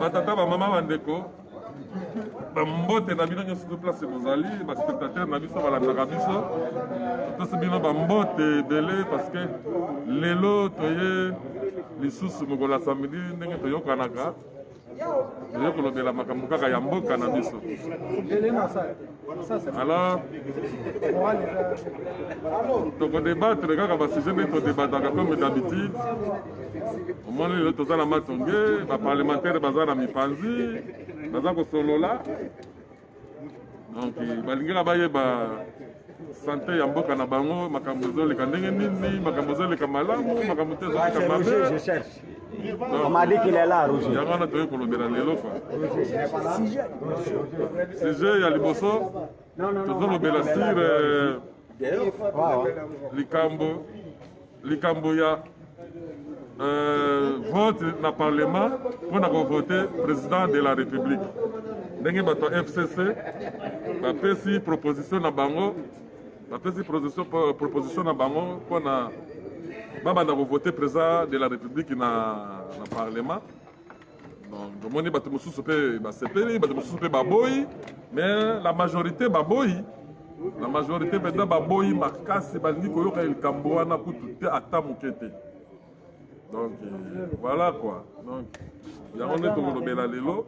batata bamama bandeko bambote na bino nyonso to place bozali baspectateur na biso balandaka biso tosi bino bambote ebele parce que lelo toye lisusu mokolo ya samedi ndenge toyokanaka toye kolobela makambo kaka ya mboka na biso. Alors tokodébattre kaka basujet nde todebataka comme d'habitude. omoni lelo toza na matonge baparlementaire baza na mipanzi baza kosolola donc balingaka bayeba sante ya mboka na bango makambo ezoleka ndenge nini makambo ezoleka malamu makambo te ezoleka mabe. On m'a dit qu'il est là, Roger. Il y a un autre pour le Bélanelo. Sujet, il y a les bossons. Tout le Bélastir, Likambo, il y a vote dans le Parlement pour voter président de la République. Nous avons FCC, une proposition à Bango, proposition à Bango pour Baba a voté président de la République dans le Parlement. Donc, on est mais la majorité baboyi. La majorité maintenant baboyi makasi bandi koyoka il kamboana pour tout ata mukete. Donc voilà quoi. Donc il y a on est tolobela lelo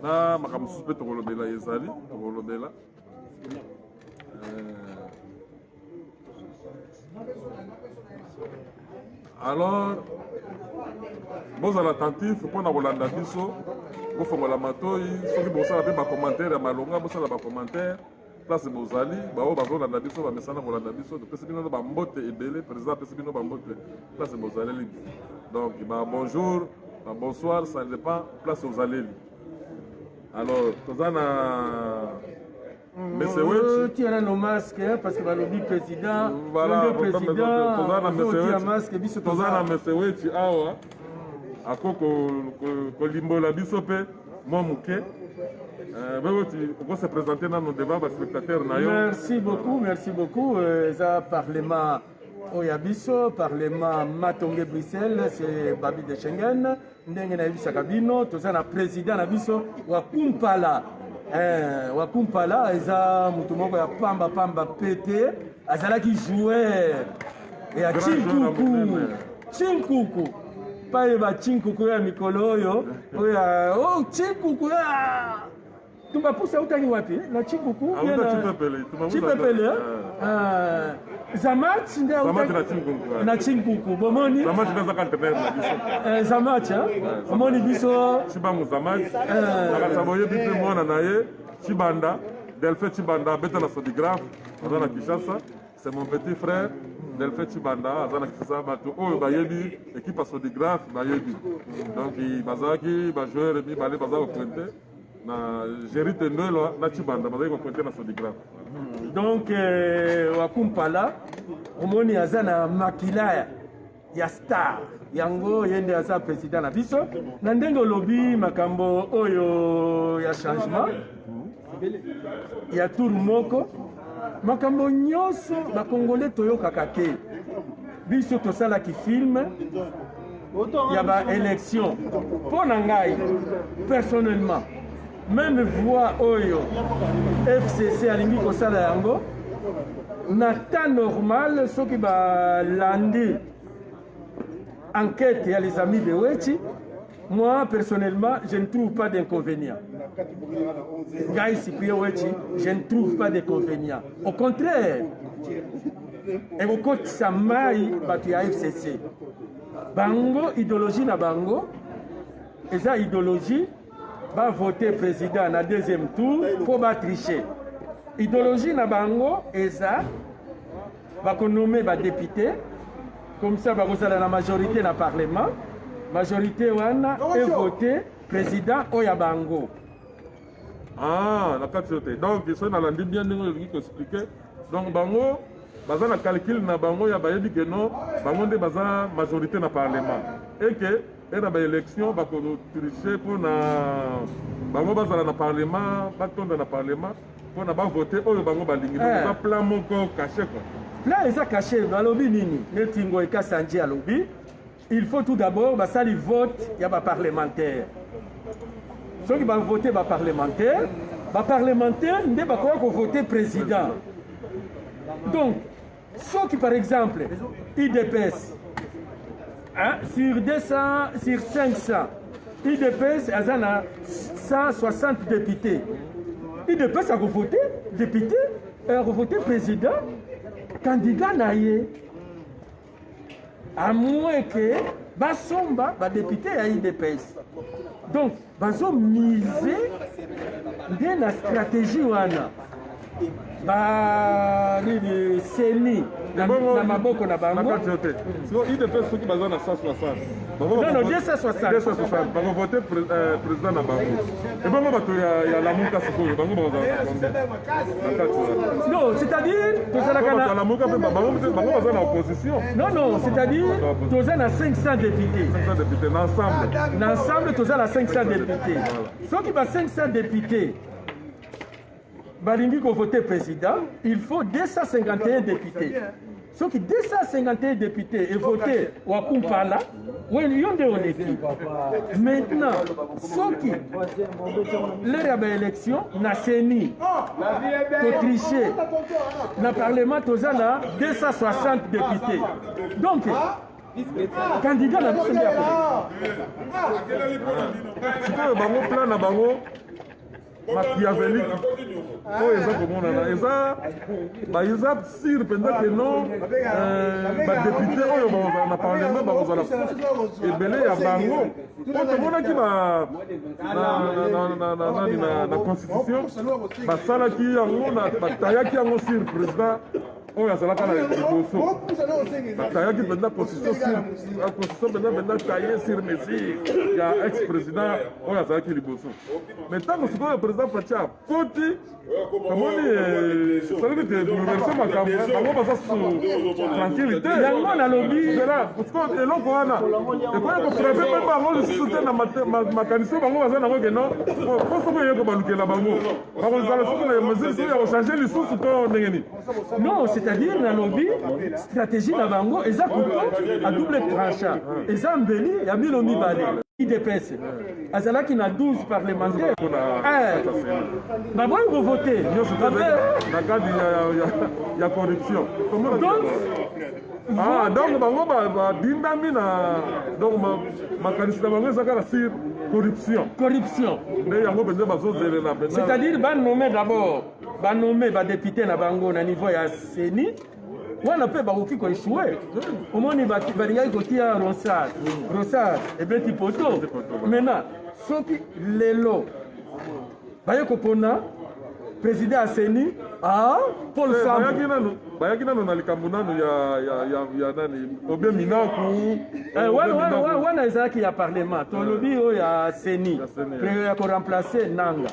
na makambo suspect tolobela ezali tolobela. Alors, vous êtes attentifs pour nous Rolanda biso, vous faites la matoi, ceux qui vous savez pas commentaire à malonga, vous savez pas commentaire, place bozali, bah vous avez Rolanda biso, bah messana Rolanda biso, donc c'est bien nous bambote et belé, président, c'est bien nous bambote, place bozali. Donc bah bonjour, bah bonsoir, ça dépend, place bozali. Alors, tozana tu as nos masques parce que le président, voilà, le président, tozana meseweti awa akoko kolimbola biso pe moi muke on se présenter dans nos débats spectateurs na yo. Merci beaucoup ça parlement Oyabiso parlement Matonge Bruxelles c'est Babi de Schengen ndenge na yebisa kabino tozana président na biso wa Kumpala Wakumpala eza mutu moko ya pamba pete azalaki joueur ya Chinkuku paye ba Chinkuku ya mikolo oyo oya Chinkuku ya tumbapusa utani wapi na Chinkuku Chipepele Zamat na Chinkuku bomoni Zamat bomoni biso Chibangu Zamat akasaboye bitu mwana naye Chibanda Delphin Chibanda beta na sodigraphe azana Kishasa c'est mon petit frère Delphin Chibanda azana Kishasa bato oyo bayebi équipe à sodigraphe bayebi donc bazaki ba joueur bi balé bazako pointer na Gérite Ndolo na Chibanda bazako pointer na sodigraphe. Donc Wakumpala omoni azana makila ya star yango yende aza président na biso na ndenge lobi makambo oyo ya changement ya tour moko makambo nyonso bakongole toyokaka te biso tosalaki film ya ba élection mpo na ngai personnellement même voix oyo FCC alingi kosala yango na temps normal soki balandi enquête ya les amis de Wechi, moi personnellement je ne trouve pas d'inconvénient. Guy Cyprien Wechi, je ne trouve pas d'inconvénient. Au contraire, et au côté Samaï batu ya FCC. Bango idéologie na bango, et ça idéologie va voter président na deuxième tour pour ba tricher. Idéologie na bango et ça va nommer ba député comme ça va vous aller la majorité dans le parlement majorité wana et voter président Oyabango. Ah la carte donc ils sont dans la bien qui expliquer donc bango baza na calcul na bango ya bayebi que non bango nde baza majorité dans le parlement et que et na ba élection ba ko tricher pour na bango baza na parlement ba tonda na parlement pour na ba voter oyo bango ba lingi ba plan moko caché quoi. Là, ils ont caché, balobi nini, netingo eka sanji alobi, il faut tout d'abord ça les vote il y a des parlementaires. Ceux qui vont voter les parlementaires ne vont pas voter président. Donc ceux qui par exemple IDPS sur 200 sur 500 IDPS a 160 députés. IDPS a voté député, a voté président, candidat naïe. À moins que basomba ba député à IDPS. Donc bazo miser dans la stratégie wana. Ba ni seni na maboko na bango. So IDPS qui bazo na 160. Non 260. 260 bango voter président na bango. Et bango bato ya la muka sikoyo bango bazo. Non, c'est-à-dire la muka bango bazo na opposition. Non, c'est-à-dire tous à 500 députés. 500 députés l'ensemble. L'ensemble tous à 500 députés. Ceux qui va 500 députés balingi ko voter président, il faut 251 députés. Ceux qui 251 députés et voté Wakumpala, oui, ils ont des élections. Maintenant, ceux qui leur élection n'a séni, triché, dans le Parlement, tous à 260 députés. Donc, candidat n'a pas semblé à machiavélique oyo eza komonana eza sire mpenza ke non badepute oyo bakozala na parlement bakozala ebele ya bango po tomonaki na constitution basalaki yango batayaki yango sire président oyo azalaka na liboso batayaki mpenza constitution mpenza taye sire mesire ya ex président oyo azalaki liboso mais ntango sikoyo président faci akoti kamoni salaki te reverse makambo bango baza su tranquillité yango nalobi eloko wana ekoya kofrape mpe bango lisusu te na makanisi bango baza nango keno po soko eyeko balukela bango bakozala soki na mesure soki ya kochange lisusu to ndenge nini. Non, c'est-à-dire nalobi stratégie na bango eza couteau à double tranchant eza mbeli ya milo mibale. IDPS azalaki na 12 parlementaires baboyi kovote na cadre ya corruption. Donc bango badindami na donc makanisi na bango ezaka na sur corruption nde yango mpenza bazozelela mpenza. C'est-à-dire banome d'abord banome badepute na bango na niveau ya seni wana mpe bakoki koeshue omoni balingaki kotia ronsard ebeti poto maintenant soki lelo baye kopona président ya seni Paul Sambu bayaki nano na likambo nano ya nani obie minaku wana ezalaki ya parlement tolobi oyo ya seni ya koremplace nanga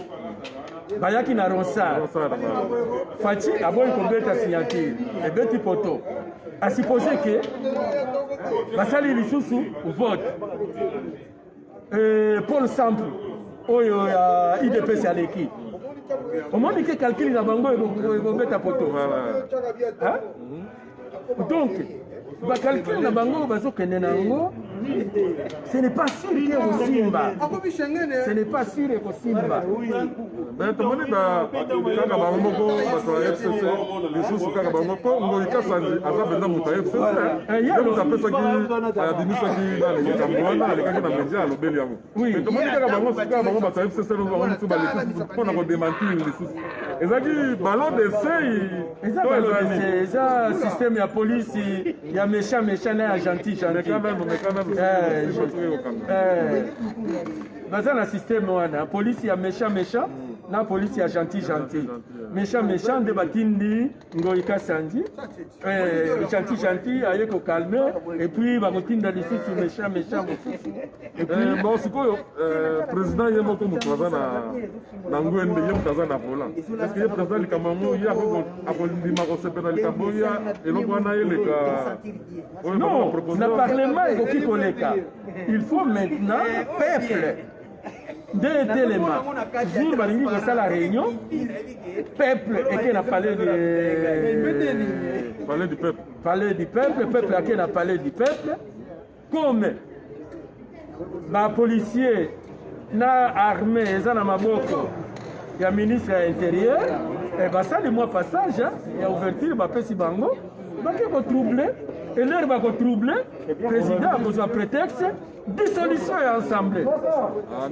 bayaki na ronsard faci aboyi kobeta signature ebeti poto asupose ke basali lisusu vote Paul Sambu oyo ya IDPS aleki omoni ke calcul na bango ekobeta poto donc bacalcule na bango bazokende nango ce n'est pas sûr que kosimba ce n'est pas sûr kosimba mais tomoni kaka bango moko bato ya FCC lisusu kaka bango mpo Ngoi Kasandi aza mpenza moto ya FCC ye moto apesaki abimisaki na likambo wana alekaki na media alobeli yango mais tomoni kaka bango kaka bango bato ya FCC bango mosusu balisusu mpona kodementir lisusu ezalaki ballon d'essai eza système ya polisi ya méchant na ya gentil baza na système wana polisi ya méchant na polisi ya gentil méchant nde batindi Ngoi Kasandi gentil aye kokalme et puis bakotinda lisusu méchant mosusu et puis bon sikoyo président ye moko moto aza na ngwende ye moto aza na volant est-ce que ye président likambo yango ye akondima kosepela likambo ya eloko wana eleka non na parlement ekoki koleka il faut maintenant peuple de telema jour balingi kosala réunion peuple eke na palais du peuple ake na palais du peuple comme ba policier na armée eza na maboko ya ministre ya intérieur basali mwa passage ya ouverture bapesi bango bake kotrouble elere bakotrouble président akozwa prétexte dissolution ya assemblée.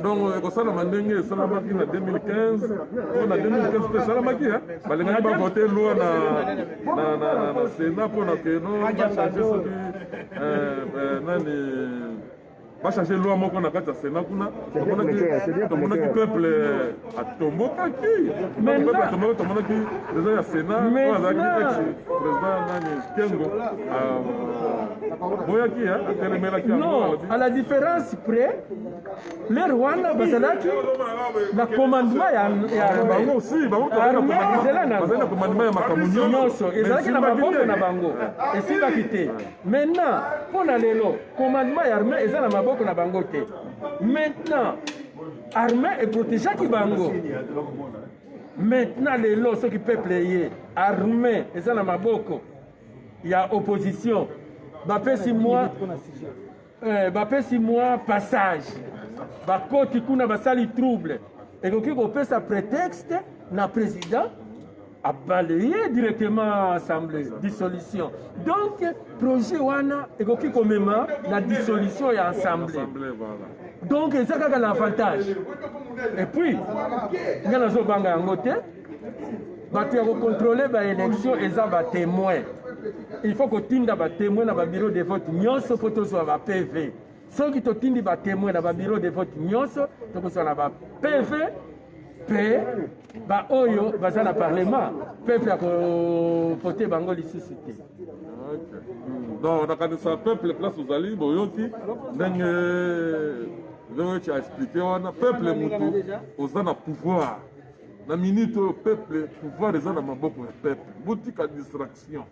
Donc ekosalama ndenge esalamaki na 2015 mpo na 2015 mpe esalamaki balingaki bavote loi na sénat mpona keno bachange soki nani bachange loi moko na kati ya sénat kuna tomonaki peuple atombokaki tomonaki président ya sénat oyo azalaki ex président nani kengo boyaki atelemelaki non à la différence près les Rwanda bazalaki na commandement ya bango aussi bango bazali na commandement ya makambo nyonso ezalaki na maboko na bango esimbaki te. Maintenant mpona lelo commandement ya armée eza na maboko na bango te. Maintenant armée eprotégeaki bango. Maintenant lelo soki peuple ye armée eza na maboko ya opposition bapesi mwa passage bakoti kuna basali trouble ekoki kopesa prétexte na président abalaye directement assemblée dissolution. Donc projet wana ekoki komema na dissolution ya assemblée. Donc eza kaka na avantage. Et puis nga nazobanga yango te bato ya kocontrôle baélection eza batémoin. Il faut kotinda batémoin na babiro de vote nyonso mpo tozwa bapv. Soki totindi batémoin na babiro de vote nyonso tokozwa na bapv mpe baoyo baza na parlement peuple ya kovote bango lisusu te. Donc nakanisa peuple place ozali boyoki ndenge veoki aexplike wana peuple motu oza na pouvoir na minute oyo peuple pouvoir eza na maboko ya peuple botika distraction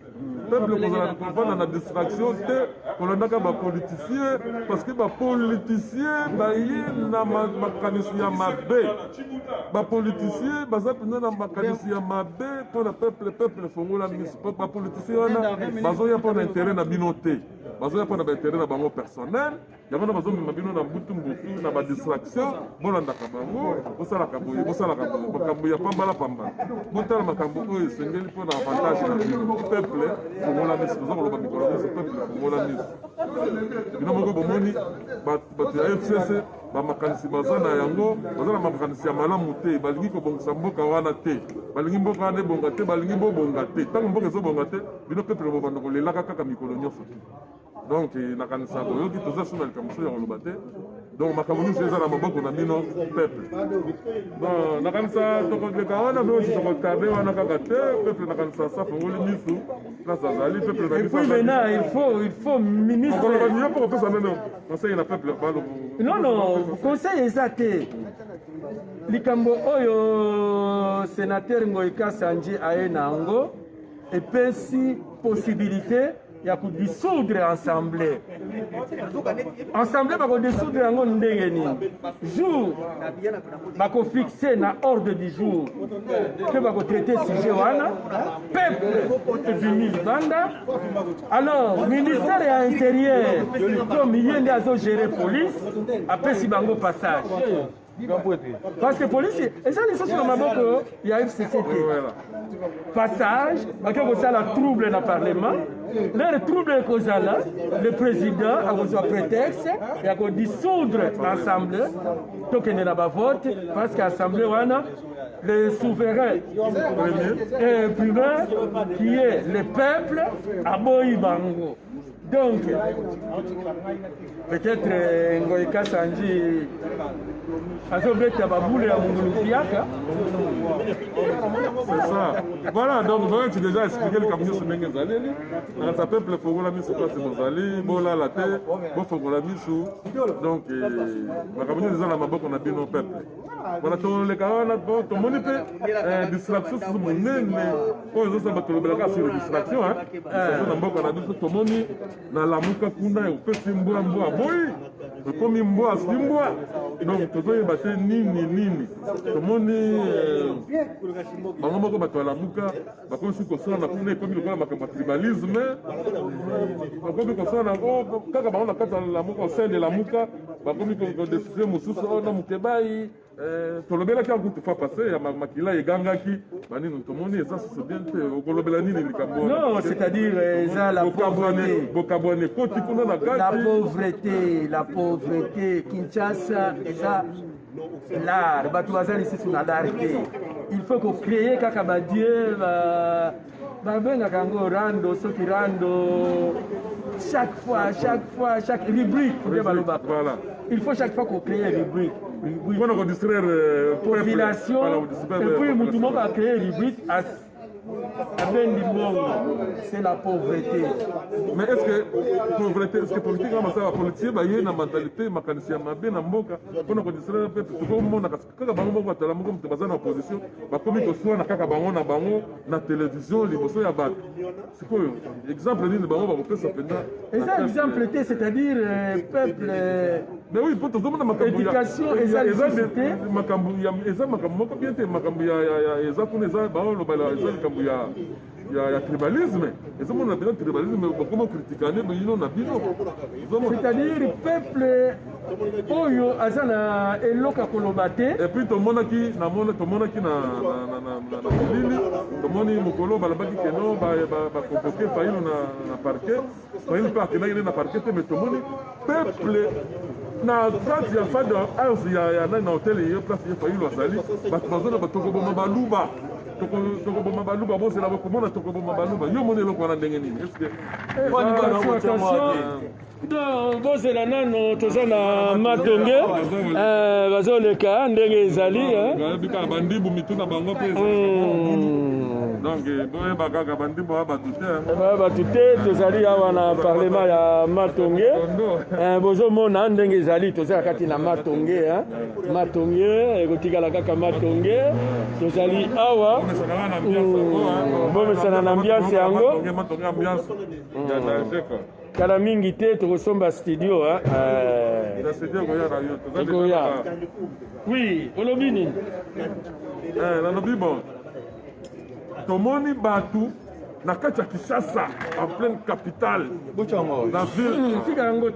peuple kozala kovanda na distraction te kolandaka bapoliticien parce que bapoliticien baye na makanisi ya mabe bapoliticien baza mpenza na makanisi ya mabe mpo na peuple fongola miso po bapoliticien wana bazoya mpo na intere na bino te bazoya mpo na baintere na bango personnel yango na bazomema bino na mbutu na badistraction bolandaka bango bosalaka boye makambo ya pambala botala makambo oyo esengeli mpo na avantage na bino peuple fongola miso toza koloba mikolo miso peuple fongola miso bino moko bomoni bato ya fcc bamakanisi baza na yango baza na makanisi ya malamu te balingi kobongisa mboka wana te balingi mboka wana ebonga te balingi bobonga te ntango mboka ezobonga te bino peuple bobanda kolelaka kaka mikolo nyonso te. Donc nakanisa boyoki toza so na likambo so ya koloba te donc makambo nyonso eza na maboko na bino peuple. Bon nakanisa tokoleka wana veosi tokotabe wana kaka te peuple nakanisa sa fongoli misu place azali peuple na biso. Et puis maintenant il faut ministre koloba mpo kopesa neno conseil na peuple balo. Non conseil eza te likambo oyo sénateur Ngoïka Sanji aye nango epesi possibilité ya kodissoudre assemblée. Assemblée bakodissoudre yango ndenge nini jour bakofixe na ordre du jour ke bakotraite sujet wana peuple ebimi libanda. Alors ministère ya intérieur comme ye nde azogere police apesi bango passage parce que police eza lisusu na maboko ya FCCT passage bake kosala trouble na parlement lere trouble ekozala le président akozwa prétexte ya kodissoudre assemblée tokende na bavote parce que assemblée wana le souverain premier qui est le peuple aboyi bango. Donc peut-être Ngoïka Sanji azobeta baboule ya mungulukiaka. C'est ça. Voilà, donc vraiment tu déjà expliqué le camion sur ndenge ezaleli na sa peuple fongola miso place bozali bolala te bofongola miso donc makambo eza na maboko na bino peuple. Voilà toleka wana tomoni mpe distraction susu monene oyo ezosala tolobelaka sur distraction na mboka na biso tomoni na lamuka kuna opesi mbwa boyi tokomi mbwa simbwa donc tozoyeba te nini tomoni bango moko bato ya lamuka bakomi soki kosala na kuna ekomi lokola makambo ya tribalisme bakomi kosala nango kaka bango na kati ya lamuka au sein de lamuka bakomi kodeside mosusu oyo na mokebai tolobelaki yango tufa passe ya makila egangaki banini tomoni eza susu bien te okolobela nini likambo non c'est-à-dire eza la pauvreté bokabwane koti kuna na kati la pauvreté Kinshasa eza l'art bato baza lisusu na l'art te il faut kocréer kaka badie babengaka yango rando soki rando chaque rubrique nde balobaka il faut chaque fois kocréer rubrique mpona kodistraire population et puis mutu moko acréer rubrique abendi mbongo c'est la pauvreté. Mais est-ce que pauvreté, est-ce que politique kama ça politique baye na mentalité makanisi ya mabe na mboka mpona kodistraire peuple tokomona kaka bango moko batala moko mutu baza na opposition bakomi koswana kaka bango na bango na télévision liboso ya bato sikoyo exemple nini bango bakopesa mpenza eza exemple te c'est-à-dire peuple mais oui po tozomona makambo éducation eza makambo eza makambo moko bien te makambo ya eza kuna eza baolobala eza likambo ya tribalisme ezomona pena tribalisme bakoma kritikane bino na bino c'est-à-dire peuple oyo aza na eloka koloba te et puis tomonaki na bilili tomoni mokolo balabaki keno bakonvoke Fayulu na parquet Fayulu mpe akendaki na parquet te mais tomoni peuple na kati ya fada house ya na hotel ye place ye Fayulu azali bato bazona batokoboma baluba tokoboma baluba bosela bakomona tokoboma baluba yo moni eloko wana ndenge nini bozela nano toza na matonge bazoleka ndenge ezali bika bandibu mituna bango mpe donc boyeba kaka bandibu oya batu te tozali awa na parlement ya matonge bozomona ndenge ezali tozala kati na matonge ekotikala kaka matonge tozali awa bomesana na ambiance yango kala mingi te tokosomba studio ekoya oui olobi nini nalobi bon tomoni batu na kati ya Kinshasa en pleine capitale la ville tika yango en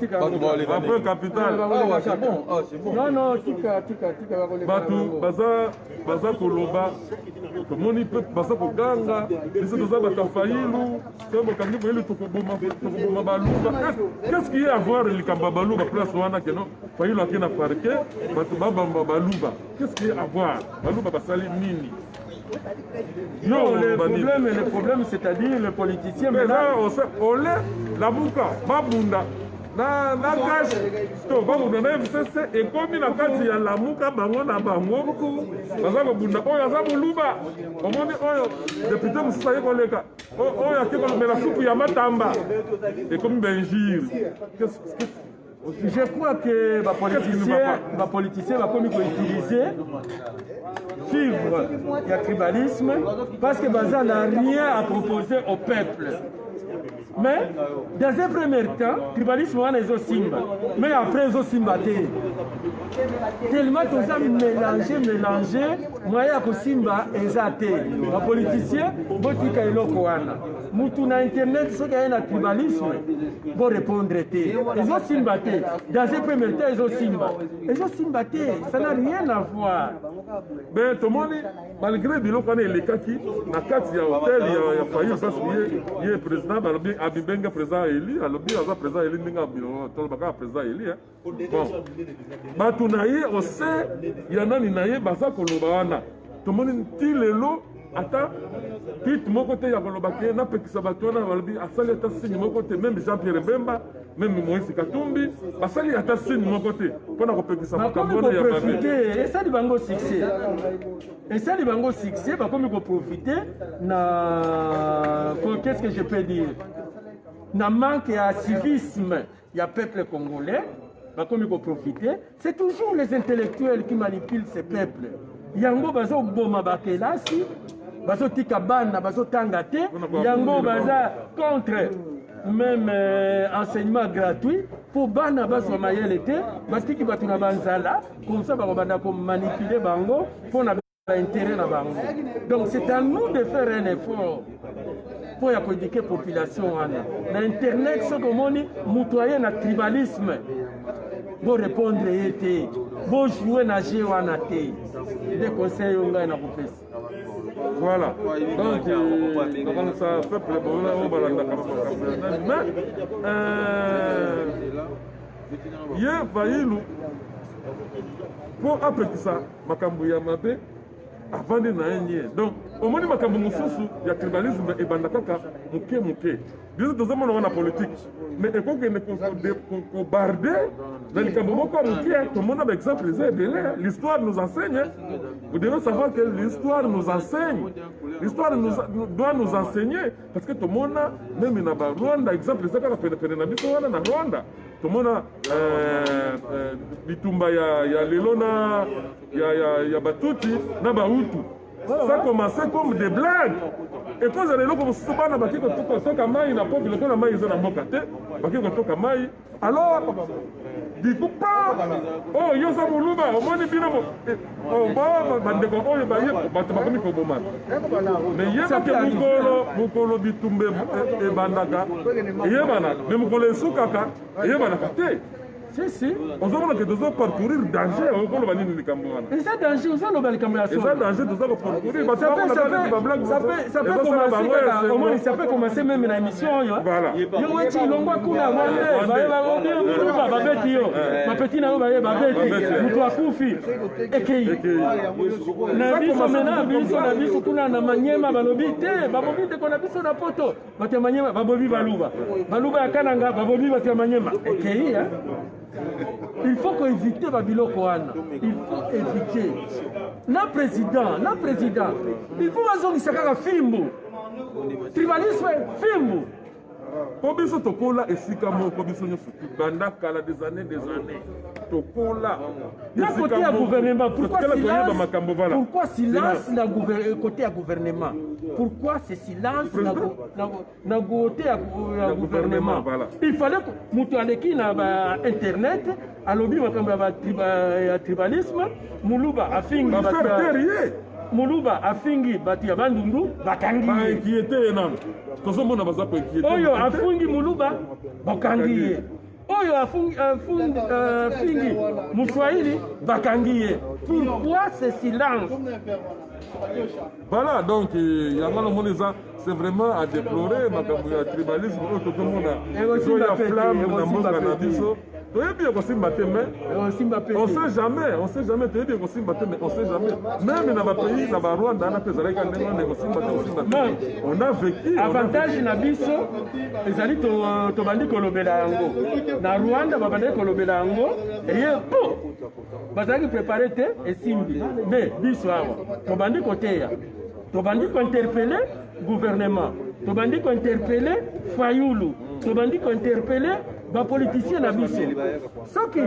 pleine capitale non tika batu baza koloba tomoni pe baza koganga biso toza bato ya Fayulu soki bokangi Fayulu tokoboma baluba qu'est-ce qui est à voir likambo ya baluba place wana keno Fayulu ake na parquet bato babamba baluba qu'est-ce qui est à voir baluba basali nini le problème c'est-à-dire le politicien ole labuka babunda na kashi to babunda na FCC ekomi na kati ya lamuka bango na bango baza kobunda oyo aza moluba omoni oyo député mosusu aye koleka oyo ake kolomela supu ya matamba ekomi benjire. Je crois que les politiciens vont utiliser fibre et tribalisme parce que Baza n'a rien à proposer au peuple. Mais dans un premier temps, le tribalisme est au Simba. Mais après, ils ont Simba. Tellement tout ça mélangé, moi, il y a Simba et Zate. Les politiciens, Botika et Lokoana. Moutouna Internet, ceux qui ont un tribalisme, vont répondre. Ils ont Simba. Dans un premier temps, ils ont Simba. Ils ont Simba. Ça n'a rien à voir. Mais tout le monde, malgré que l'on ait les kaki, na kati ya hôtel, il y a failli parce qu'il y a président, Abibenga président Eli, alobi aza président Eli ninga tolobaka président Eli. Bon, batu na ye ose ya nani na ye baza koloba wana. Tomoni ti lelo ata tweet moko te ya koloba ke na pekisa batu wana balobi asali ata signe moko te même Jean-Pierre Bemba, même Moïse Katumbi, basali ata signe moko te pona ko pekisa makambo ya babe. Et ça di bango succès. Et ça di bango succès, ba komi ko profiter na qu'est-ce que je peux dire? Na manque à civisme, il y a peuple congolais, comme il faut profiter. C'est toujours les intellectuels qui manipulent ces peuples. Yango bazo boma bakelasi, bazo tikabana, bazo tangate, yango baza contre même enseignement gratuit. po bana bazwa mayele te batiki bato na banzala comme ça bakobanda komanipuler bango mpo na intérêt na bango. Donc c'est à nous de faire un effort pour éduquer la population. Na internet ce que moni mutoye na tribalisme bo répondre été bo jouer na jeu wana te des conseils ngai na kopesa. Voilà. Donc comment ça peuple bon on balanda mais ye vailu pour après ça makambo ya mabe avant de naenye. Donc au moins makambo mususu ya tribalisme et banda kaka muke biso tozomona wana politique mais ekokende ko barder dans le cambo moko muke. Tout le monde a exemple les ebele. L'histoire nous enseigne, vous devez savoir que l'histoire nous enseigne, l'histoire doit nous enseigner parce que tout le monde même na Rwanda exemple les kaka pene na biso wana na Rwanda tout le monde bitumba ya lelo na ya batuti na bahutu. Ça a commencé comme des blagues. Et quand vous allez là, comme si on a battu le maï, na pop, le temps la maï, ils ont un bon caté, battu le maï. Alors, du coup, pas. Oh, yo ça mouluba, au moins des binômes. Oh, bah, bandeko, oh, bah, bah, tu m'as commis pour bon. Mais il y a que mukolo bitumbe et bandaka, et yabana, mais mukolo soukaka, et yabana caté. Si. On a que nous parcourir danger au col vanille de Cambouana. Et ça danger, vous avez le caméra. Et ça danger, nous allons parcourir. Ça peut commencer. Au moins, ça peut commencer même une émission. Voilà. Yo eti longwa kuna ba babeti yo. Ma petit na ba babeti. Mutu akufi. Ekei. Na biso mena biso kuna na manyema balobi te. Babobi te kona biso na poto. Bate manyema babobi baluba. Baluba ya kananga babobi bate manyema. Ekei hein. Il faut éviter Babiloko Wana. Il faut éviter. Na président. Il faut que vous soyez Fimbo. Tribalisme, Fimbo. Kobiso tokola esika moko biso nyoso banda kala des années tokola na côté à gouvernement pourquoi silence na côté à gouvernement pourquoi c'est silence na côté à gouvernement il fallait que mutu aleki na internet alobi makambo ya tribalisme muluba afingi Muluba afingi bati ya bandundu bakangiye inquiété non tozomona baza ko inquiété oyo afungi muluba bakangiye oyo afungi Muswahili bakangiye. Pourquoi ce silence? Voilà, donc c'est vraiment à déplorer le tribalisme tout le monde a flamme dans mon cannabis. On sait jamais, on sait jamais, même dans le pays, dans le Rwanda, on a vécu. Avantage na biso, ezali to bandi kolobela yango. Na Rwanda babandi kolobela yango, et po bazali préparer te esimbi. Mais biso awa, to bandi koteya. To bandi ko interpeller gouvernement. To bandi ko interpeller Fayulu. To bandi ko interpeller ba politicien na biso. Soki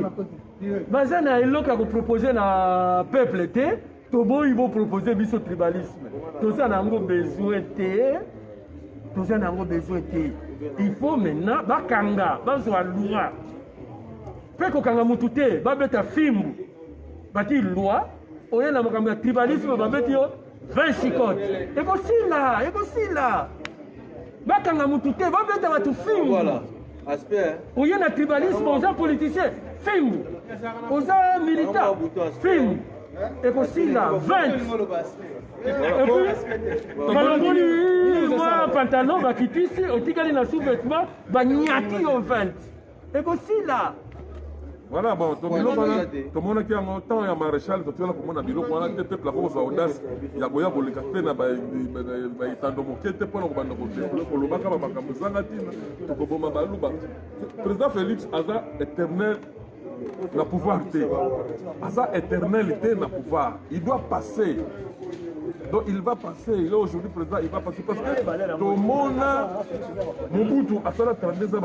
bazana eloka ko proposer na peuple te, to boy bo proposer biso tribalisme. To ça nango besoin te. To ça nango besoin te. Il faut maintenant bakanga, bazwa loi. Pe ko kanga mutu te, ba beta fimbu. Bati loi, oye na makambo ya tribalisme ba beti yo 20 chicotes. Et là. Bakanga mutu te, ba beta batu fimbu. Voilà. Aspect. Où il y a un tribalisme, aux gens politiciens, film. Aux gens militaires, film. Et aussi là, 20. Et puis, moi, pantalon, qui ici, au Tigali, na sous-vêtement, niati au 20. Et aussi là. Voilà, bon, tout le monde qui a un temps, il y a maréchal, tout le monde a dit, on a des peuples à audace, il y a Goya pour les cafés, il y a des moquettes pour le président Félix Aza éternel na pouvoir. Aza éternalité na pouvoir. Il doit passer. Donc il va passer, il est aujourd'hui président, il va passer parce que tout le monde, Mobutu, à ça la 32 ans,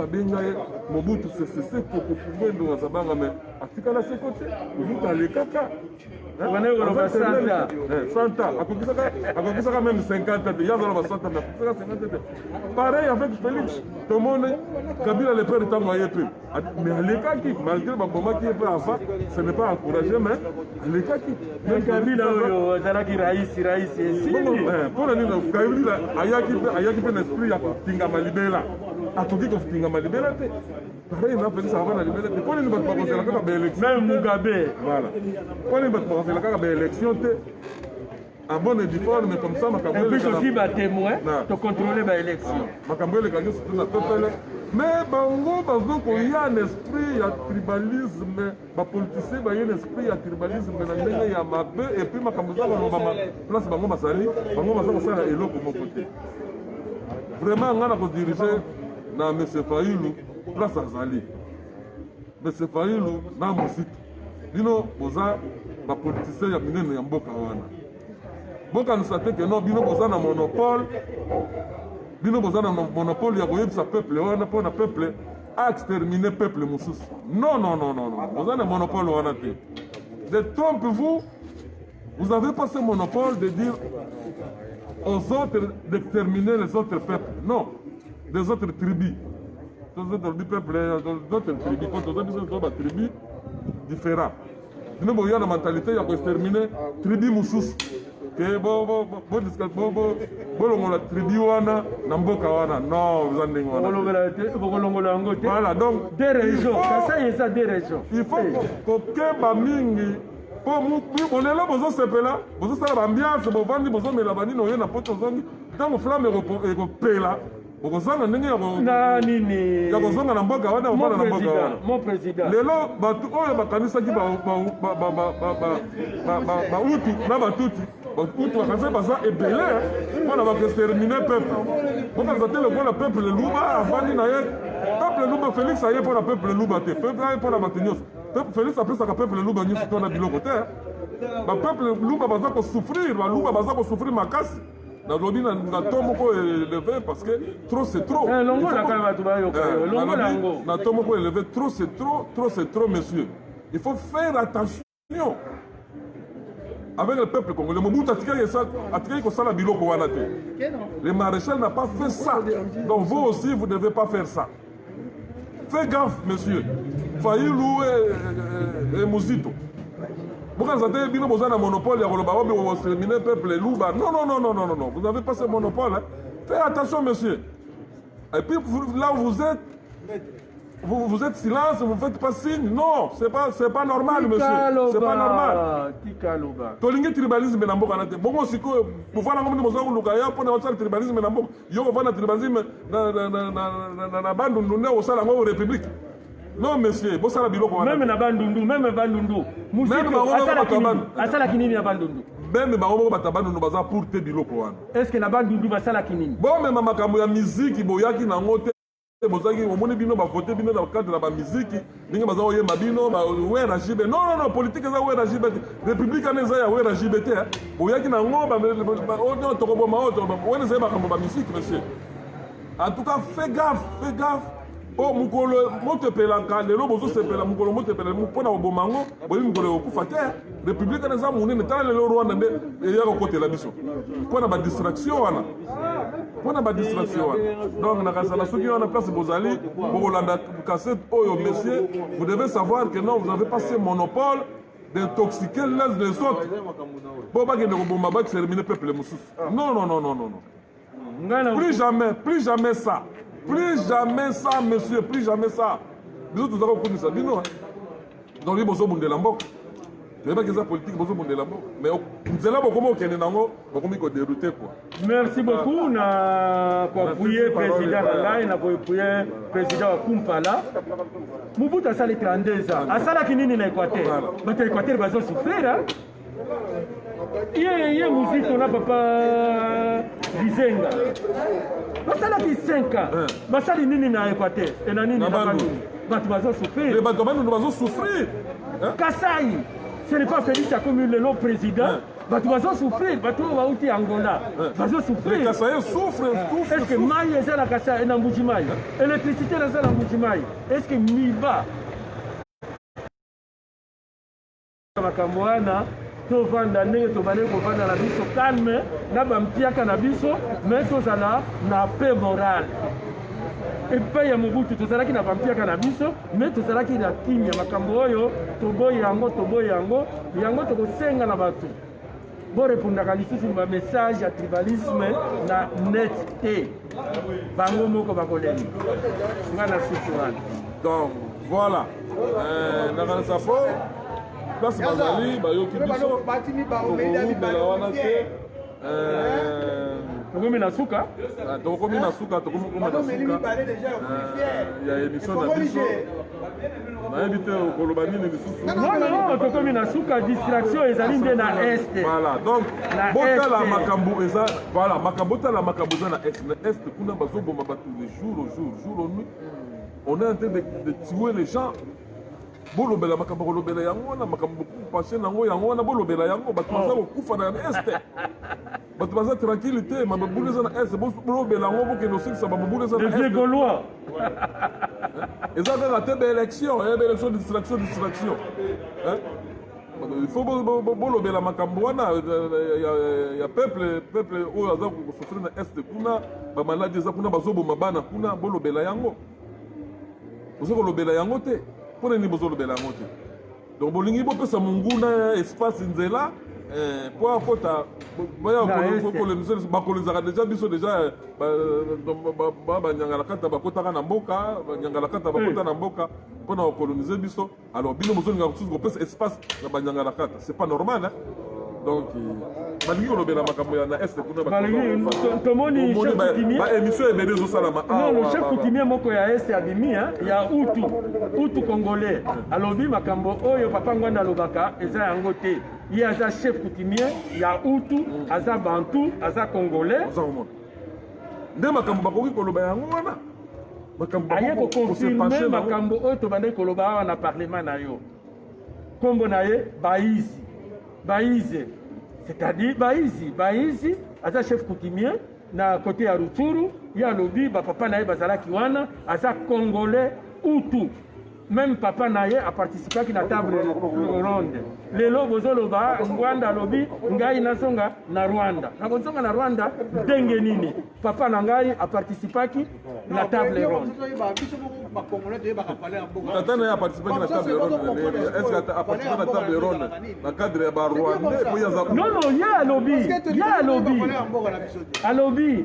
Mobutu, c'est pour pouvoir nous en savoir, mais atikala se côté ozuta alekaka Santa, akokisaka même 50 ans, yazala ba 100 ans, akokisaka 50 ans. Pareil avec Félix, tout le monde, Kabila le père est envoyé peu. Mais alekaki, malgré Baboma qui est peu avant, ce n'est pas encouragé, mais alekaki. Mais Kabila, Zalaki Raïs, ici. Pour le Kabila, ayaki peu l'esprit à Tingama Libela. Atoki ko Tingama Libela. Pareil, on a fait ça avant la libération. Pour les gens qui ont fait l'élection. Même Mugabe. Voilà. Pour les gens qui ont fait l'élection, en bonne et due forme, mais comme ça, ma campagne. Et puis aussi, bah, témoin, de contrôler l'élection. Ma campagne, les gars, c'est tout à fait. Mais, bango, il y a un esprit, il y a tribalisme, ma politicien, il y a un esprit, il y a tribalisme, il y a ma peu, et puis ma campagne, place, bango, ma sali, bango, ma sali, et l'autre, mon côté. Vraiment, on a dirigé dans M. Fayoulou. Place azali mais c'est Fayoulou na musique bino boza ba politicien ya minene ya mboka wana boka nsate que non bino boza na monopole ya koyebisa peuple wana pour na peuple a exterminer peuple mosusu non boza na monopole wana te détrompez-vous, vous avez pas ce monopole de dire aux autres d'exterminer les autres peuples, non, des autres tribus. D'autres tribus, d'autres tribus différents. Nous avons une mentalité qui a exterminé tribu Moussous. Que la tribu wana na mboka wana non vous en voilà donc des régions ça y est ça des régions il faut que bamingi pour nous là besoin sepela besoin ça l'ambiance bovandi besoin mais la bani no yena poto zongi tant flamme européenne okozanga ndenge ya kozonga na mboka wana ofana na mboka wana mon président lelo bato oyo bakanisaki bautu na batuti utu bakanisaki baza ebele mpona bakestermine peuple bokanisa te lokola peuple luba avandi na ye peuple luba félix aye mpona peuple luba te peuple aye mpona bato nyonso félix apesaka peuple luba nyonso to na biloko te bapeuple luba baza kosouffrir baluba baza kosouffrir makasi nalobi na to moko élevé parce que trop c'est trop na to moko élevé trop c'est trop monsieur il faut faire attention avec le peuple congolais Mobutu atikaki kosala biloko wana te le maréchal n'a pas fait ça donc vous aussi vous ne devez pas faire ça faites gaffe monsieur Fayoulou et Mouzito Pourquoi vous avez bino besoin d'un monopole, vous exterminer peuple et louba. Non, vous n'avez pas ce monopole. Hein. Faites attention, monsieur. Et puis là où vous êtes, vous êtes silence, vous ne faites pas signe. Non, c'est pas normal, monsieur. C'est pas normal. Tolingi tribalisme na mboka na te. Bongo siko pouvoir na ngomni mozo lukaya pona osala tribalisme na mboka. Yo ko na tribalisme na bandu ndune osala ngo république. Non, monsieur, vous savez biloko wana. Même na bandundu, même bandundu. Asala kinini na bandundu. Même bango bata bandundu baza pour te biloko wana. Est-ce que na bandundu basala kinini? Bon, même makambo ya musique boyaki na ngote bozaki omoni bino ba voter bino na cadre na ba musique, ninga baza oyemba bino ba wera jibe. Non, politique za wera jibe. République aneza ya wera jibe te. Boyaki na ngoba o to ko boma o to wena za makambo ba musique, monsieur. En tout cas, fais gaffe. Oh, mukolo moto pelanga lelo bozo sepela mukolo moto pela mpona obomango boyi mukolo okufa te république na za munene tala lelo Rwanda nde ya ko kotela biso pona ba distraction wana donc na kasala soki wana place bozali bokolanda cassette oyo monsieur vous devez savoir que non vous n'avez pas ce monopole d'intoxiquer les autres pour pas que ne bomba ba exterminer peuple mosusu non plus jamais ça. Plus jamais ça, monsieur, plus jamais ça. Nous autres, nous avons connu ça. Dis-nous, donc, nous avons de la mboka. Je ne sais pas que c'est politique, nous avons de la mboka. Mais nous avons beaucoup de dérouter. Merci beaucoup. On a appuyé le président Nanga, on a appuyé le président Kumpala. Mobutu a salé 32 ans. A salé kinini na Équateur. Mais l'Équateur va souffrir. Il y a une musique, on a papa Lizenga. Basala qui 5 ans. Basala nini na Équateur. Et na nini na Bandu. Batu bazo souffrir. Les batu bazo souffrir. Kasai. Ce n'est pas Félix comme le long président. Batu bazo souffrir. Batu baouti Angola. Bazo souffrir. Les Kasai souffrent. Est-ce que Maï est là Kasai et na Mbujimai? Électricité est là na Mbujimai. Est-ce que Miba makambo wana tovanda ndenge tobande kovanda na biso calme na bampiaka na biso me tozala na paix morale epai ya mobutu tozalaki na bampiaka na biso me tozalaki na kimia makambo oyo toboyi yango yango tokosenga na bato borepondaka lisusu bamessage ya tribalisme na net te bango moko bakolenga nga na suki wana. Donc voilà nakanisa fo place bazali bayoki biso tokoumela wana te tokomi na suka tokomi na suka ya émission na biso nayebi te okoloba nini lisusu non tokomi na suka distraction ezali nde na este. Voilà donc botala makambo eza voilà makambo tala makambo eza na est kuna bazoboma bato de jour au nuit on est en train de tuer les gens bolobela makambo kolobela yango wana makambo pashe nango yango wana bolobela yango bato baza kokufa na este bato baza tranquille te mababulu eza na este bolobela yango bokende osilisa bababulu eza na este gaulois eza kaka te baélection distraction il faut bolobela makambo wana ya peuple oyo aza kosofrir na este kuna bamaladi eza kuna bazoboma bana kuna bolobela yango boza kolobela yango te mpo nini bozolobela yango te donc bolingi bopesa monguna espace nzela mpo akota bakolonizaka deja biso deja banyangala kata bakotaka na mboka banyangala kata bakota na mboka mpona bakolonize biso alors bino bozolingaka kosusu kopesa espace na banyangala kata c'est pas normal donc balingi kolobela makambo ya na este kuna tomoni baémission ebele ezosalama non chef coutumier moko ya este abimi ya utu congolais alobi makambo oyo papa ngwanda alobaka eza yango te ye aza chef coutumier ya utu aza bantu aza congolais nde makambo bakoki koloba yango wana aye koconfirme makambo oyo tobandaki koloba awa na parlement na yo nkombo na ye Baize, c'est-à-dire Baizi, aza chef coutumier na côté ya Rutshuru, ya lobi ba papa na ye bazalaki wana, aza congolais Hutu. Même papa na ye a participé à la table ronde. Lelo bozoloba Rwanda lobi ngai nazonga na Rwanda. Na bozonga na Rwanda denge nini? Papa na ngai a participé à la table ronde. Tata na a participé à la table ronde. Est-ce que a participé à la table ronde dans cadre ya ba Rwanda pour ya Non, ya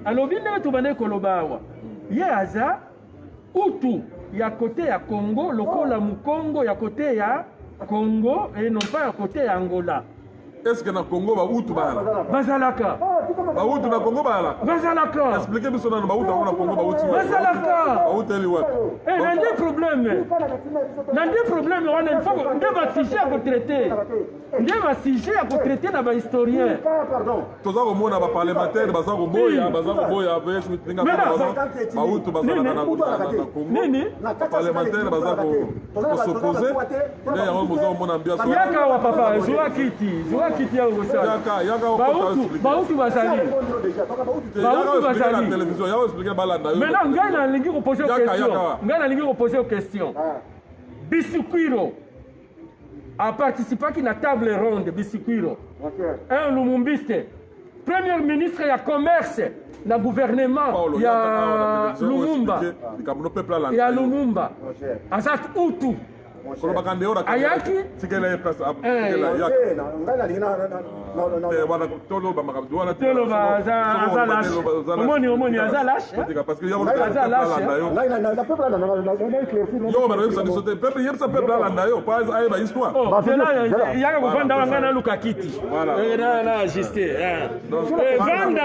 alobi na to bane kolobawa. Ya aza Hutu ya côté ya Congo, lokola Mukongo ya côté ya Congo et non pas ya côté ya Angola. Est-ce que na Congo ba Hutu bala? Bazalaka. Ba Hutu na Congo bala? Bazalaka. Expliquez-moi ça na ba Hutu na Congo ba Hutu. Bazalaka. Ba Hutu li wapi? Nande problème wana il faut nde ba sujet à traiter. Nde ba sujet à traiter na ba historien. Toza ko mona ba parlementaire baza ko boya avec tinga ba Hutu baza na Congo. Nini? Parlementaire baza ko s'opposer. Nde yango mozo mona ambiance. Yaka wa papa zuwa kiti ya usala. Bautu bazali. La télévision, ya expliquer balanda yo. Maintenant ngai na lingi ko poser une question. Bisukwiro a participé à la table ronde Bisukwiro. Un Lumumbiste, premier ministre ya commerce na gouvernement ya Lumumba. Ya Lumumba. Azat Hutu. Ayaki omoni aza lâche yaka kovanda wanga naluka kiti na ajuste vanda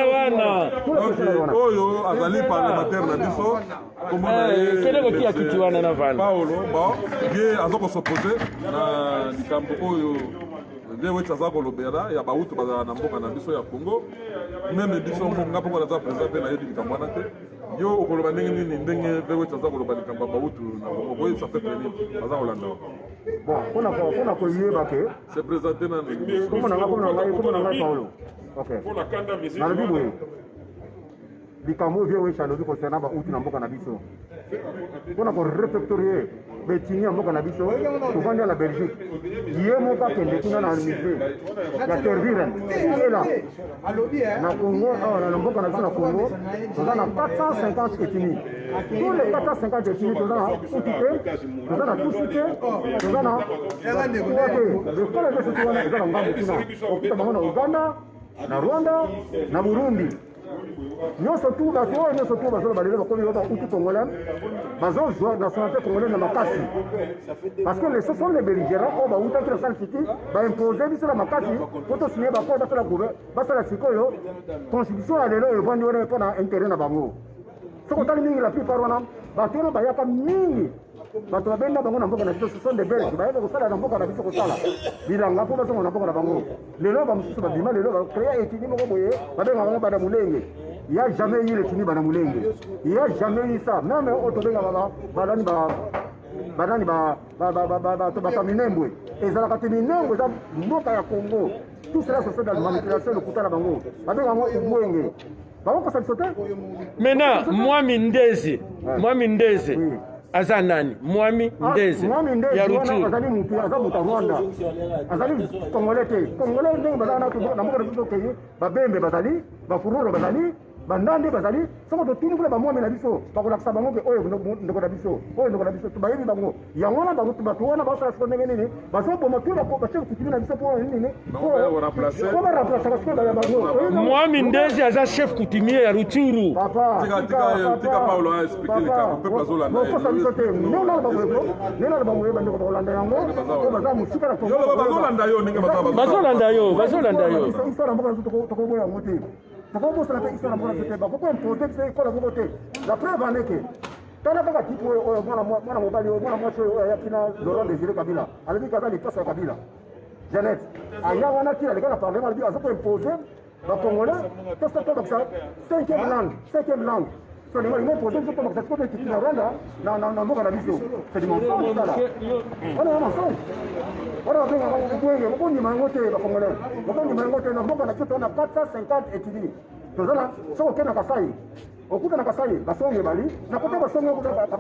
wana oyo azali parlementaire na biso kele kotia kiti wana na vanda ye aza kosoppose na likambo oyo nde weti aza kolobela ya bahutu bazala na mboka na biso ya Congo meme biso nga mpongo naza président mpe nayebi likambo wana te yo okoloba ndenge nini ndenge mpe weti aza koloba likambo ya bahutu na Congo boyebisa mpe peni aza kolanda mpona koyeba ke se présente na ndenge komona ngai Paulo nalobi boye likambo vyo we chalobi concernant ba uti na mboka na biso pona ko répertorier betini ya mboka na biso tovandi na Belgique ye moka kende kuna na musée ya Tervuren ela na Congo na mboka na biso na Congo toza na 450 ethnies tous les 450 ethnies toza na uti te toza na tusi te toza na tuwa te lekolo nyonso ti wana eza na ngambo kuna okuta bango na Uganda na Rwanda na Burundi nyonso tu bato oyo nyonso tu bazala balele bakomi oyo bauti congolais bazozwa nationalité congolaise na makasi parce que ce sont les belligérants oyo bautaki na Sun City baimpose biso na makasi po tosinye bakoo basala sikoyo constitution ya lelo evandi wana mpona intérêt na bango soki otali mingi la plupart wana bato wana bayaka mingi bato babenga bango na mboka na biso ce sont des belges bayaka kosala na mboka na biso kosala bilanga mpo bazonga na mboka na bango lelo bamosusu babima lelo bacréa etini moko boye babenga bango bana mulenge il n'y a jamais eu l'ethnie bana mulenge il n'y a jamais eu ça même otobenga banani baka minembwe ezalaka te minembwe eza mboka ya Congo tout cela se fait dans la manipulation lokuta na bango babenga bango ebwenge bakokosa biso te maintenant Mwami Ndeze aza nani Mwami Ndeze ya Rutshuru azali mutu aza mutu ya Rwanda azali congolais te congolais ndenge bazala na mboka na biso kei babembe bazali bafururo bazali bandande bazali soko totuni kuna bamwami na biso bakolakisa bango ke oyo ndeko na biso bayebi bango yango wana bato wana basala siko ndenge nini bazoboma tu bachef kutimi na biso mpo nini po baremplacaka siko baya bango Mwami Ndeze aza chef coutumier ya Rutshuru tika Paulo a expliqué le cas peuple azolanda kosa biso te nena bango bandeko bakolanda yango po baza mosika na bazolanda yo histoire ya mboka na biso tokoboya yango te bakobosana mpe histoire na mboka na biso te bakokoimpose biso ekola moko te la preuve en est que tala kaka tipe oyo mwana mobali oyo mwana mwasi oyo ayaki na Laurent Désiré Kabila alobi kaza lipasa ya Kabila Jeannette aya wana kila aleka na parlement alobi azokoimpose bacongolais tobakisa cinquième langue so lingo impose biso tobakisa sikoto ekiti na Rwanda na mboka na biso c'est du mensonge tala wana ya mensonge wana babengaka bwenge bokondima yango te bacongolais bokondima yango te na mboka na biso toza na 450 ethnies tozala soki okende na Kasai okuta na Kasai basonge bali na kota basonge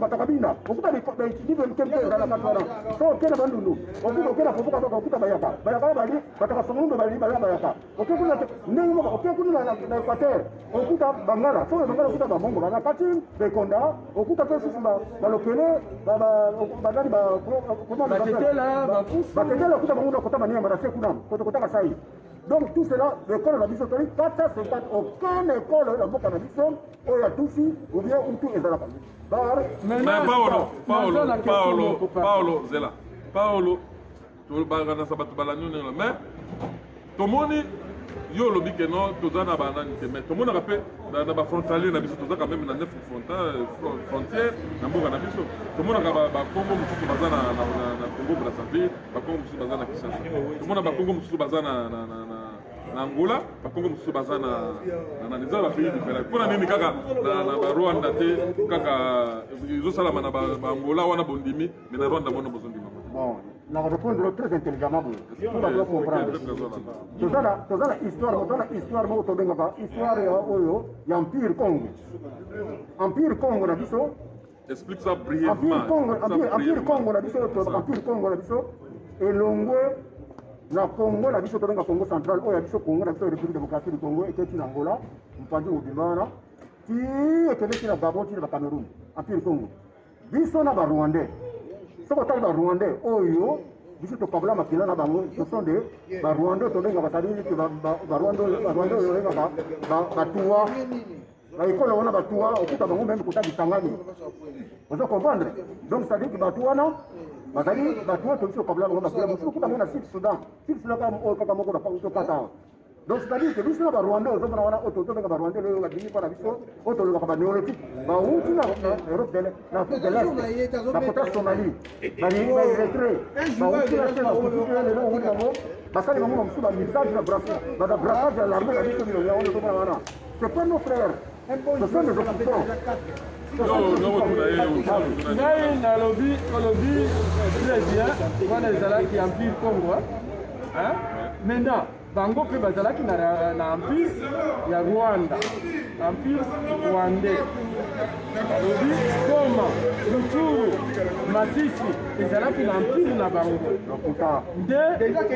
batakabinda okuta baitidi kempe ezalaka wana so okende bandundu okende na kovuka toka okuta bayaka bali batakasongundu bali bayaka okekuna ndenge moko okekuna na Equateur okuta bangala so bangala okuta bamongo bana kati bekonda okuta pe susu balokele badani batetela okuta bango na kota maniamba na sekuna kota Kasai. Donc tout cela, l'école de la biso, 450, aucune école de la boca de la biso, où il y a tout ici, ou bien où tout est dans la famille. Mais Paolo, Zela, Paolo, tu vas na sabatu balanyo mais tomoni yo lobi que non toza na banani te mais tomona rappel na ba frontalier na biso toza quand même na 9 frontières na mboka na biso tomona ba Congo mususu baza na Congo Brazzaville ba Congo mususu baza na Kinshasa tomona ba Congo mususu baza na Angola ba Congo mususu baza na nizala pays différents pona nini kaka na ba Rwanda te kaka izo salama na ba Angola wana bondimi mais na Rwanda bono bozondima bon na répondre très intelligemment pour la comprendre tozala histoire moko tobengaka histoire ya oyo ya empire Congo na biso explique ça brièvement empire Congo na biso empire Congo na biso elongwe na Congo na biso tobenga Congo central oyo ya biso Congo na biso République démocratique du Congo eketi na Angola mpandi obimana ti ekendeki na Gabon ti na Cameroun empire Congo biso na ba Rwandais soko tali ba Rwandais oyo biso tokabula makila na bango ce sont des ba Rwandais tobenga basalili ke ba Rwandais oyo benga batuwa ba ekolo wana batuwa okuta bango même kota bisangani ozo comprendre donc ça dit que batuwa na bazali batuwa tobiso kabula bango makila mosusu okuta bango na Sud-Soudan kaka moko na tokata donc c'est-à-dire que biso na ba Rwandais ozomona wana oyo tobenga ba Rwandais oyo badimi mpa na biso oyo tolobaka ba néolithique bauti na Europe na Afrique de l'Est bakota Somalie baérythrée bauti na se bakutuki lelo owuli yango basali bango na mosusu bamisage na brassage ya l'armée na biso bilongo yango tozomona wana c'est pas nos frères ce sont des occupants ngai nalobi olobi très bien wana ezalaki empire Congo maintenant bango mpe bazalaki na empire ya Rwanda, empire rwandais. Balobi Goma, Rutshuru, Masisi ezalaki na empire na bango. Nde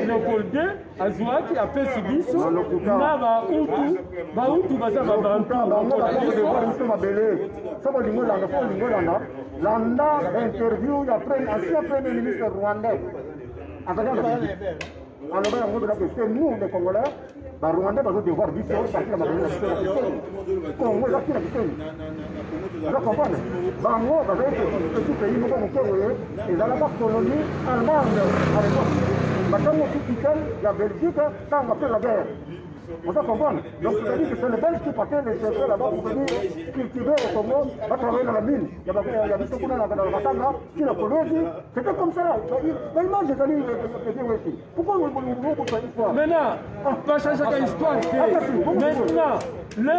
Léopold II azwaki apesi biso na bautu baza babantu landa interview ya ancien premier ministre rwandais. Alors, c'est nous, les Congolais, les Rwandais, nous devons devoir vivre sur la Congo, la vous comprenez? Bango, tout pays, nous avons et dans la colonie allemande à l'époque. Maintenant, la Belgique, quand on a fait la guerre. Vous comprenez? Donc, c'est-à-dire que c'est les Belges qui partaient les chercher là-bas pour venir cultiver au Congo, va travailler dans la mine. Il y a des choses dans la Katanga, qui la Colombie. C'était comme ça. L'image est allée aussi. Pourquoi vous voulez pour cette histoire? Maintenant, pas changer l'histoire. Maintenant, le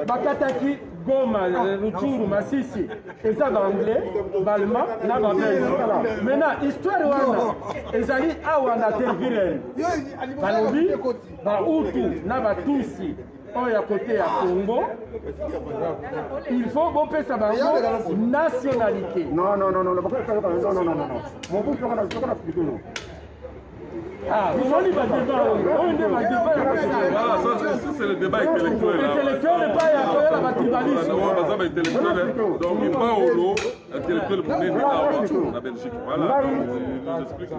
Bakataki, Goma, Rutshuru, Masisi, et ça va anglais, Balma, na Babel. Maintenant, histoire wana, ezali awana terviren. Balobi, Bautu, na Batusi, oyo ya côté ya Congo. Il faut bomper sa bango nationalité. Non. Mon groupe, je vais expliquer. Ah, vous voulez pas débat, voilà, ça c'est le débat intellectuel. Intellectuel, pas la tribalisme. Donc, il pas au lot, intellectuel pour les la Belgique. Voilà, j'explique.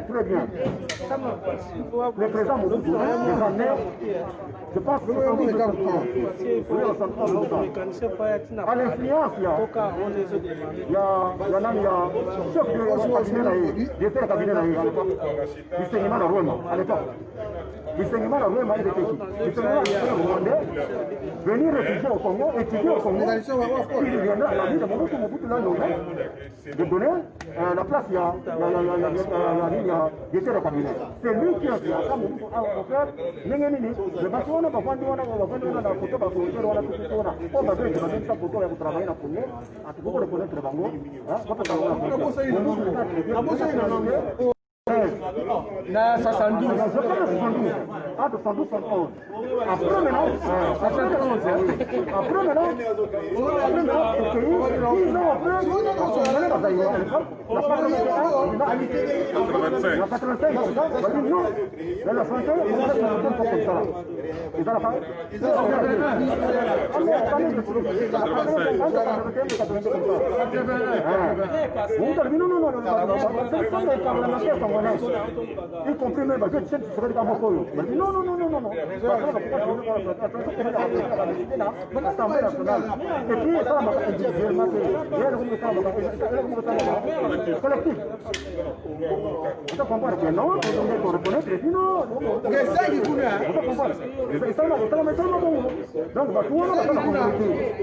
Très bien. Le président Mobutu, les années, je pense que c'est à l'influence, il y a chef de cabinet du saignement de Rwanda à l'époque. Du saignement de Rwanda et de Teki. Du saignement de Rwanda, venir réfugier au Congo, étudier au Congo, il viendra à la vie de Mobutu de donner la place, il y a la ligne d'été de cabinet. C'est lui qui a Mobutu à faire Nengenini, le bâtiment n'a pas vendu, on a la photo, on a tout ça. On va faire sa photo et vous travaillez dans le Congo, à tout pour reconnaître le Bango. Na 72. Entre 72 71. Après maintenant, 71. Après maintenant, 10 ans après, on allait dans Zaïre. La la 85, non. La santé, on va faire comme ça. Et dans la fin, y compris même je serais dans mon coyo. Non. Et puis ça m'a individuellement collectif. Vous comprenez que non, on reconnaître et puis non. Donc,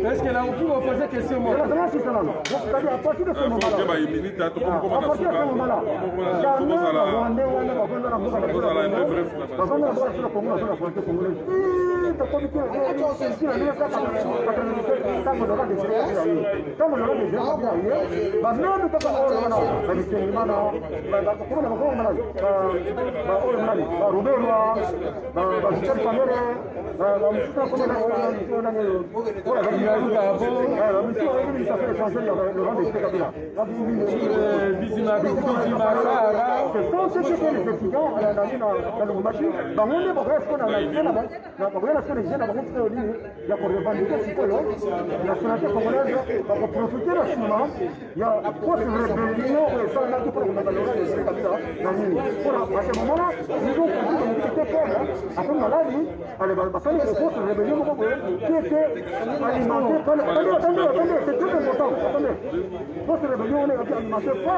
est-ce qu'elle a pu me poser question? C'est-à-dire à partir de ce moment-là,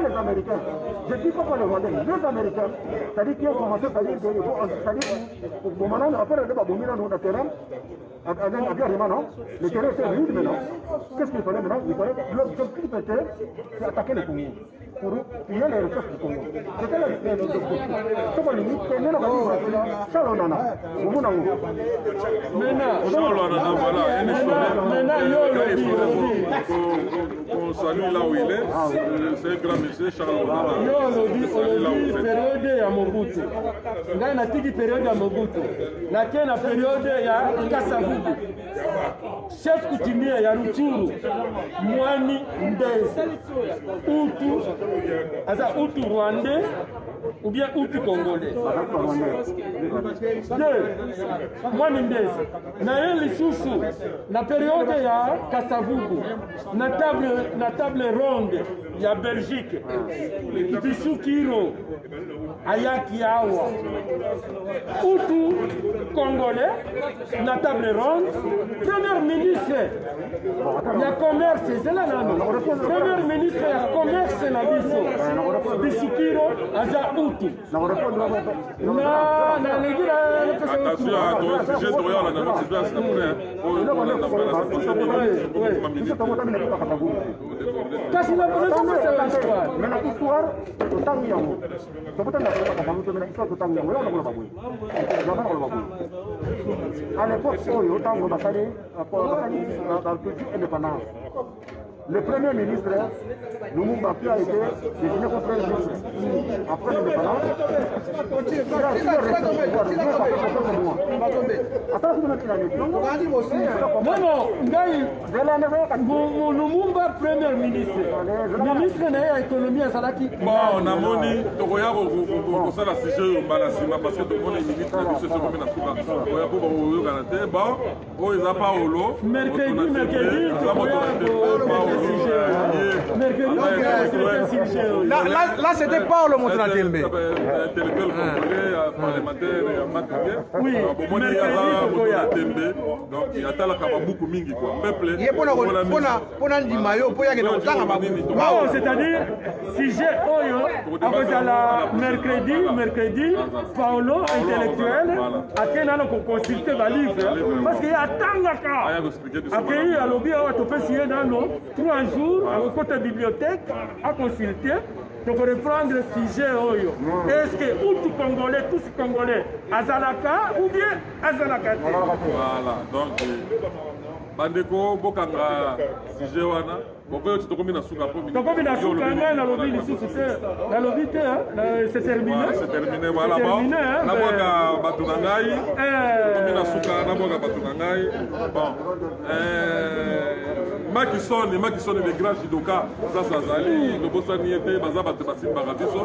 les Américains. Je dis pas pour les Rwandais, les Américains, c'est-à-dire qu'ils ont commencé à dire que au moment où après le débat, nous le terrain, le terrain était vide maintenant. Qu'est-ce qu'il fallait maintenant? Il fallait l'objectif était d'attaquer le Congo. Pour tuer les ressources du Congo. C'était l'objectif. C'est pas limite, c'est même la Chalonana. On salue là où il est. C'est un grand monsieur, Charles Onana. Période ya Mobutu. Ngai natiki période ya Mobutu. Nake na période ya Kasavubu. Chef coutumier ya Rutshuru. Mwani Ndezi. Hutu. Asa Hutu Rwandais ou bien Hutu Congolais. Mwani Ndezi. Na ye lisusu na période ya Kasavubu. Na table ronde ya Belgique. Bisukiro ayaki awa Hutu Congolais na table ronde. Premier ministre ya commerce zela nano. Premier ministre ya commerce na biso Bisukiro aza Hutu. Na legira attention à ton sujet de royal dans notre situation kasi na position c'est l'histoire. Mais la histoire, totangi yango. Topota na kwa kama mtu na histoire totangi yango. Yona kwa babu. Yona kwa babu. À l'époque oyo tango basali dans toute indépendance. Le premier ministre, Lumumba, qui a été désigné comme premier ministre après l'indépendance, Lumumba, premier ministre. Ministre na économie à Salaki. Bon, on a moni, tokoya ko sala sujet mbala sima parce que tout le monde est ministre de ce comme na suka. Tokoya ko bo garanté bon, o ils a pas olo. Mercredi, là c'était Paolo Montanatembe. Intellectuel congolais, parlementaire, oui, donc il y a talaka beaucoup mingi quoi. Peuple. Pona ndimayo po yake na tanga babini. Bon, c'est-à-dire sujet oyo akozala mercredi Paolo intellectuel akena na ko consulter ba livre parce que ya tangaka. Akei alobi awa topesi ye nano 3 jours à côté bibliothèque à consulter pour reprendre le sujet oyo. Est-ce que Hutu Congolais, tous Congolais, Azalaka ou bien Azalaka? Voilà, donc bandeko bokanga sujet wana bokoyo tokomi na suka po tokomi na suka nga na lobi lisusu te na lobi te c'est terminé. C'est terminé, voilà bon na boka batu na ngai tokomi na suka na boka batu na ngai bon Makisson le grand judoka ça zali no bosani ete baza batu basimbaka biso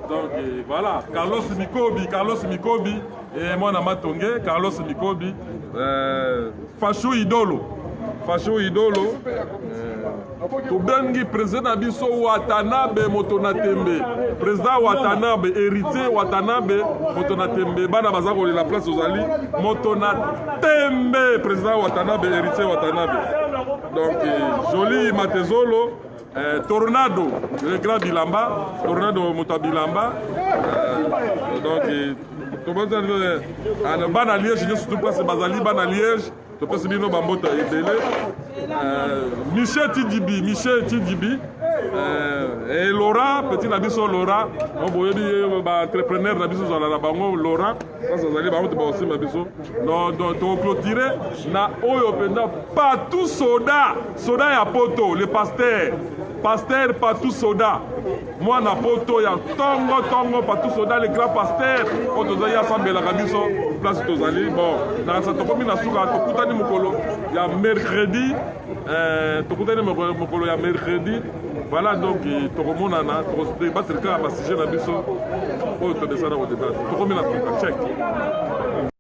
donc voilà Carlos Mikobi et mwana matonge Carlos Mikobi Facho Idolo tobengi président na biso Watanabe Motonatembe président Watanabe héritier Watanabe Motonatembe bana baza kolela place ozali Motonatembe président Watanabe héritier Watanabe donc joli Matezolo Tornado le grand Bilamba Tornado Motabilamba donc bana Liège surtout place bazali bana Liège to pesi bino bambota ebele Michel Tidibi et Laura petit na biso Laura on boyebi ba entrepreneur na biso zala na bango Laura ça zali ba ba aussi ma biso donc to clôturer na oyo penda partout soda ya poto le pasteur partout soda moi na poto ya tongo partout soda le grand pasteur o tozali assemblée la biso place tozali bon na sa tokomi na suka tokutani mokolo ya mercredi voilà donc tokomonana tokodebattre kaka basujet na biso oyo todesana kodebate tokomi na suka check